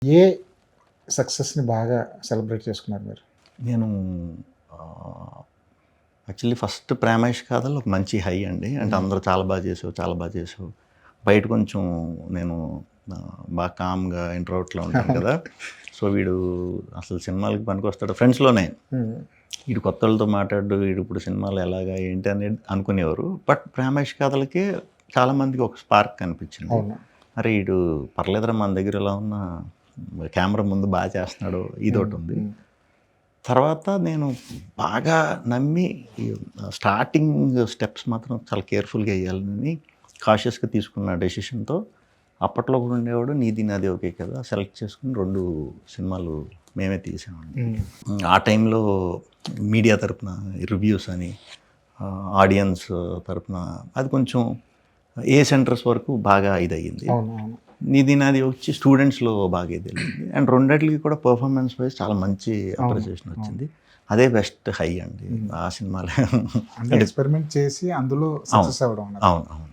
ఏ సక్సెస్‌ని బాగా సెలబ్రేట్ చేసుకున్నారు మీరు? నేను యాక్చువల్లీ ఫస్ట్ 'ప్రేమేష్ కాదల్' ఒక మంచి హై అండి. అంటే అందరూ చాలా బాగా చేసావు, చాలా బాగా చేసావు. బయట కొంచెం నేను బాగా కామ్‌గా ఇంట్రోవర్ట్‌లా ఉంటాను కదా! సో, వీడు అసలు సినిమాలకి పనికొస్తాడు ఫ్రెండ్స్‌లోనే. హ్మ్. వీడు కొత్తోళ్ళతో మాట్లాడు, వీడు ఇప్పుడు సినిమాలు ఎలాగా ఏంటి అనేది అనుకునేవారు. బట్ 'ప్రేమేష్ కాదల్‌కే' చాలామందికి ఒక స్పార్క్ కనిపించింది. అవును. అరే! ఈడు పర్లేదురా మన దగ్గర ఎలా ఉన్నా కెమెరా ముందు బాగా చేస్తున్నాడు ఇదోటుంది. హ్మ్. తర్వాత నేను బాగా నమ్మి ఈ స్టార్టింగ్ స్టెప్స్ మాత్రం చాలా కేర్‌ఫుల్‌గా ఎయ్యాలని కాషియస్‌గా తీసుకున్న డెసిషన్‌తో అప్పట్లో కూడా ఉండేవాడు 'నీది నాది ఓకే కదా' సెలెక్ట్ చేసుకొని 2 సినిమాలు మేమే తీసామండి. ఆ టైంలో మీడియా తరపున రివ్యూస్ అని, ఆడియన్స్ తరపున అది కొంచెం ఏ సెంటర్స్ వరకు బాగా ఇదయ్యింది. అవును. అవును. 'నీది నాది' వచ్చి స్టూడెంట్స్‌లో బాగా ఇదెళ్ళింది. అండ్ రెండిటికి కూడా పెర్ఫార్మెన్స్ వైస్ చాలా మంచి అవును. అప్రిసియేషన్ అవును. వచ్చింది. అదే బెస్ట్ హై అండి. హ్మ్. ఆ సినిమాలే అంటే అంటే ఎక్స్‌పెరిమెంట్ చేసి అందులో అవును. సక్సెస్ అవ్వడం అన్నది. అవును. అవును.